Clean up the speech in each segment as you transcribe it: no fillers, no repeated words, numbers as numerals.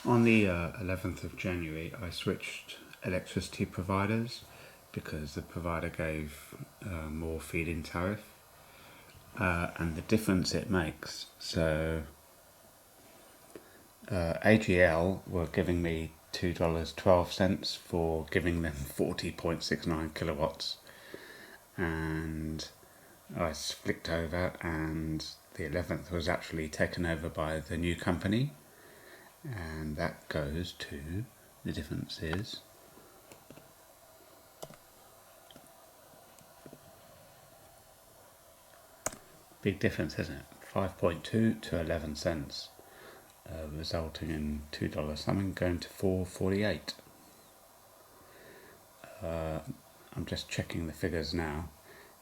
On the 11th of January, I switched electricity providers because the provider gave more feed-in tariff and the difference it makes. So AGL were giving me $2.12 for giving them 40.69 kilowatts, and I flicked over and the 11th was actually taken over by the new company, and that goes to, the difference is big difference, isn't it? 5.2 to 11 cents, resulting in $2 something going to $4.48. I'm just checking the figures now.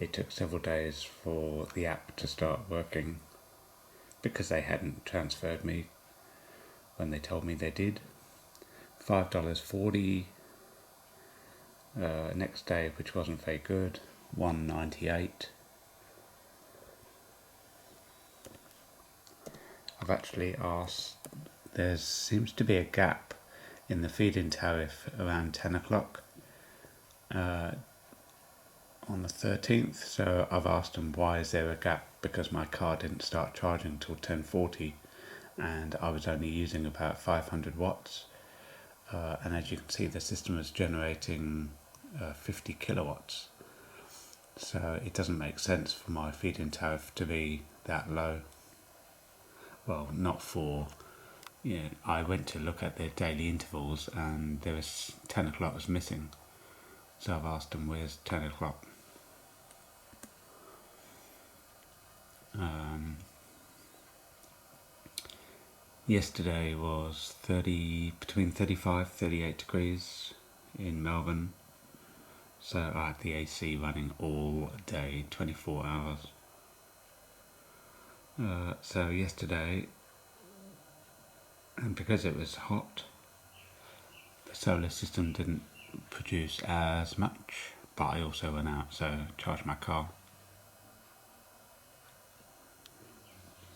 It took several days for the app to start working because they hadn't transferred me when they told me they did. $5.40 next day, which wasn't very good. $1.98. I've actually asked, there seems to be a gap in the feed-in tariff around 10 o'clock on the 13th, so I've asked them why is there a gap, because my car didn't start charging until 10:40 and I was only using about 500 watts, and as you can see the system is generating 50 kilowatts, so it doesn't make sense for my feed-in tariff to be that low. Well, not for, I went to look at their daily intervals and there was 10 o'clock was missing, so I've asked them where's 10 o'clock. Yesterday was between 35 38 degrees in Melbourne, so I had the AC running all day, 24 hours. So yesterday, and because it was hot, the solar system didn't produce as much, but I also went out, so charged my car.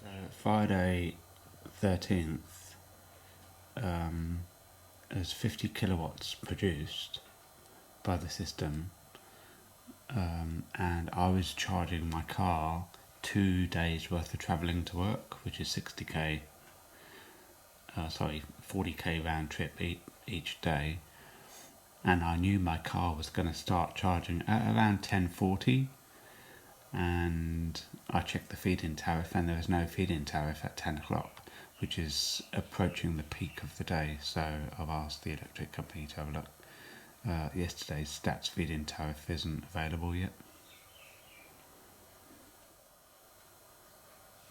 So Friday 13th, there's 50 kilowatts produced by the system, and I was charging my car 2 days worth of travelling to work, which is 40k round trip each day, and I knew my car was going to start charging at around 10:40, and I checked the feed-in tariff and there was no feed-in tariff at 10 o'clock, which is approaching the peak of the day, so I've asked the electric company to have a look. Yesterday's stats feed-in tariff isn't available yet.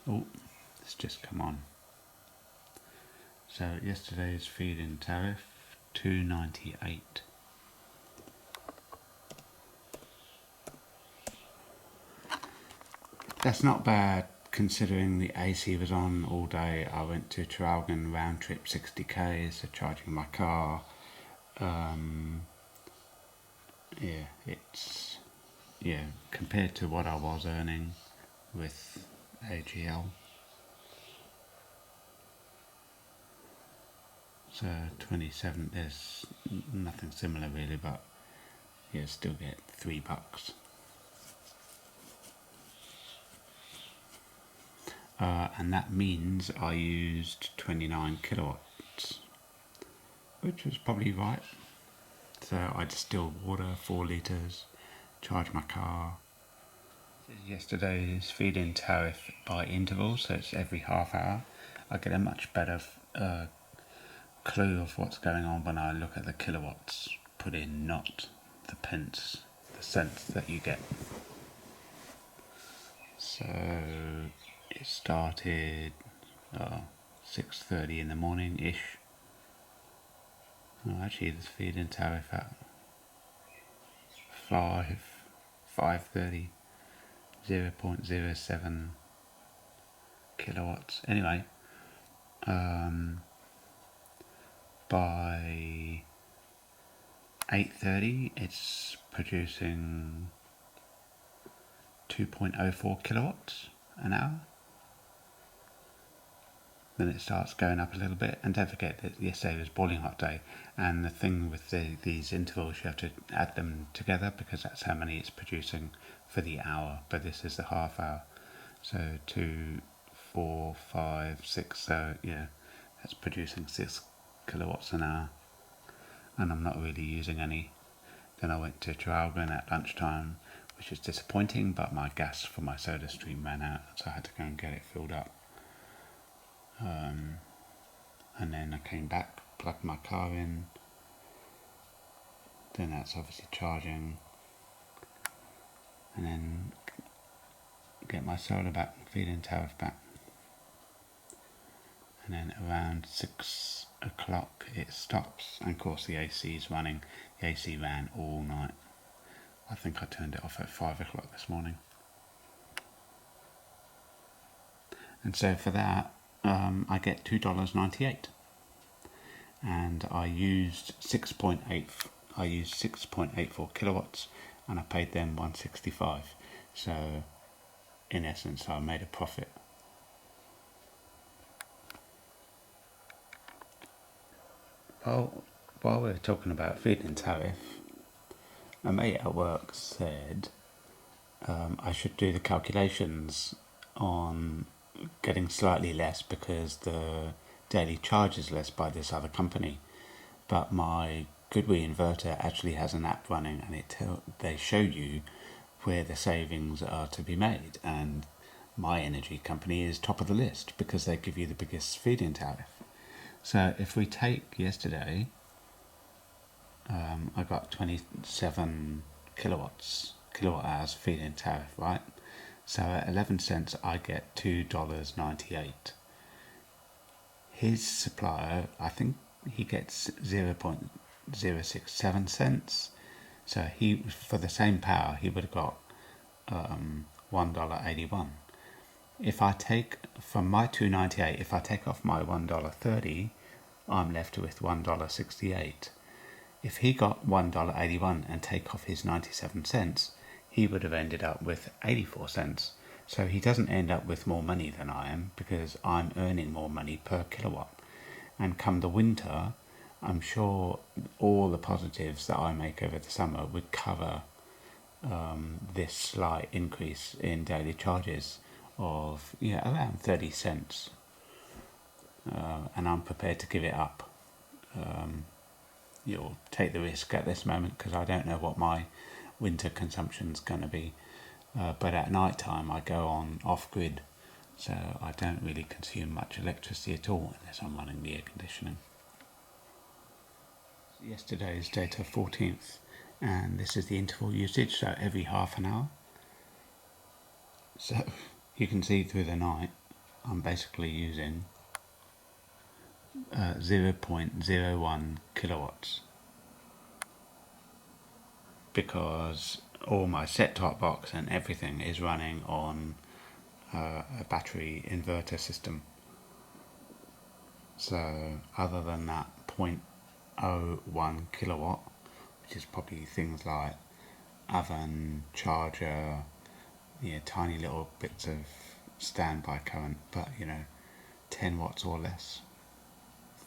Oh, it's just come on. So yesterday's feed-in tariff, $2.98. That's not bad considering the AC was on all day. I went to Traralgon round trip 60k, so charging my car. Compared to what I was earning with AGL. So 27, there's nothing similar really, but still get $3. And that means I used 29 kilowatts, which was probably right. So I distilled water, 4 litres, charged my car. Yesterday's feed-in tariff by interval, so it's every half hour. I get a much better clue of what's going on when I look at the kilowatts put in, not the pence, the cents that you get. So it started 6:30 in the morning ish. Actually, there's feed-in tariff at 5:30, 0.07 kilowatts. Anyway, by 8:30, it's producing 2.04 kilowatts an hour. then it starts going up a little bit. And don't forget that yesterday was boiling hot day, and the thing with these intervals, you have to add them together because that's how many it's producing for the hour, but this is the half hour. So 2, 4, 5, 6, so yeah, that's producing 6 kilowatts an hour, and I'm not really using any. Then I went to Traralgon at lunchtime, which is disappointing, but my gas for my soda stream ran out, so I had to go and get it filled up. And then I came back, plugged my car in, then that's obviously charging, and then get my solar back, feed-in tariff back. And then around 6 o'clock it stops, and of course the AC is running. The AC ran all night. I think I turned it off at 5 o'clock this morning. And so for that, I get $2.98. And I used 6.84 kilowatts, and I paid them $1.65. So in essence, I made a profit. While we're talking about feed-in tariff, a mate at work said I should do the calculations on getting slightly less because the daily charge is less by this other company. But my GoodWe inverter actually has an app running, and they show you where the savings are to be made, and my energy company is top of the list because they give you the biggest feed-in tariff. So if we take yesterday, I got 27 kilowatt hours feed-in tariff, right? So at 11 cents I get $2.98. His supplier, I think he gets 0.067 cents. So he, for the same power, he would have got $1.81. If I take from my $2.98, if I take off my $1.30, I'm left with $1.68. If he got $1.81 and take off his 97 cents, he would have ended up with 84 cents. So he doesn't end up with more money than I am because I'm earning more money per kilowatt. And come the winter, I'm sure all the positives that I make over the summer would cover this slight increase in daily charges of around 30 cents. And I'm prepared to give it up. You'll take the risk at this moment because I don't know what my winter consumption's going to be. But at night time I go on off-grid, so I don't really consume much electricity at all unless I'm running the air conditioning. Yesterday's data 14th, and this is the interval usage, so every half an hour. So you can see through the night I'm basically using 0.01 kilowatts because all my set-top box and everything is running on a battery inverter system. So other than that 0.01 kilowatt, which is probably things like oven, charger, tiny little bits of standby current, but 10 watts or less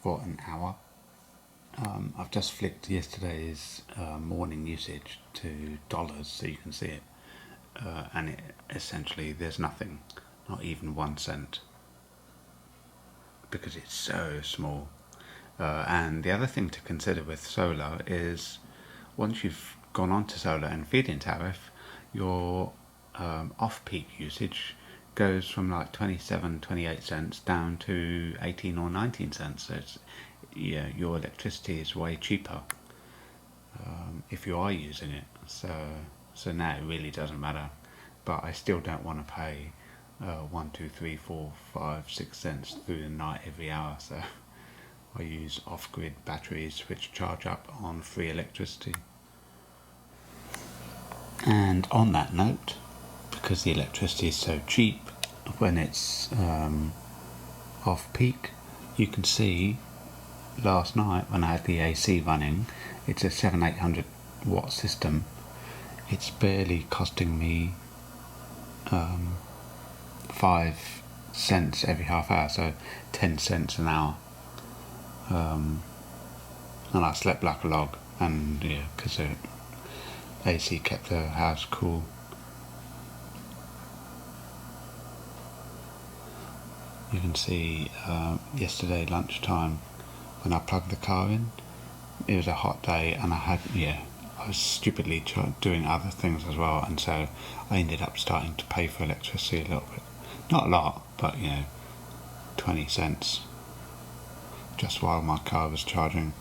for an hour. I've just flicked yesterday's morning usage to dollars so you can see it, and essentially there's nothing, not even 1 cent, because it's so small. And the other thing to consider with solar is once you've gone on to solar and feed-in tariff, your off-peak usage goes from like 27-28 cents down to 18 or 19 cents. So it's, your electricity is way cheaper if you are using it. So now it really doesn't matter. But I still don't want to pay 1, 2, 3, 4, 5, 6 cents through the night every hour. So I use off-grid batteries which charge up on free electricity. And on that note, because the electricity is so cheap, when it's off-peak, you can see last night when I had the AC running, it's a 700-800 watt system. It's barely costing me 5 cents every half hour, so 10 cents an hour. And I slept like a log, and yeah, because the AC kept the house cool. You can see yesterday lunchtime when I plugged the car in, it was a hot day, and I was stupidly doing other things as well, and so I ended up starting to pay for electricity a little bit. Not a lot, but 20 cents just while my car was charging.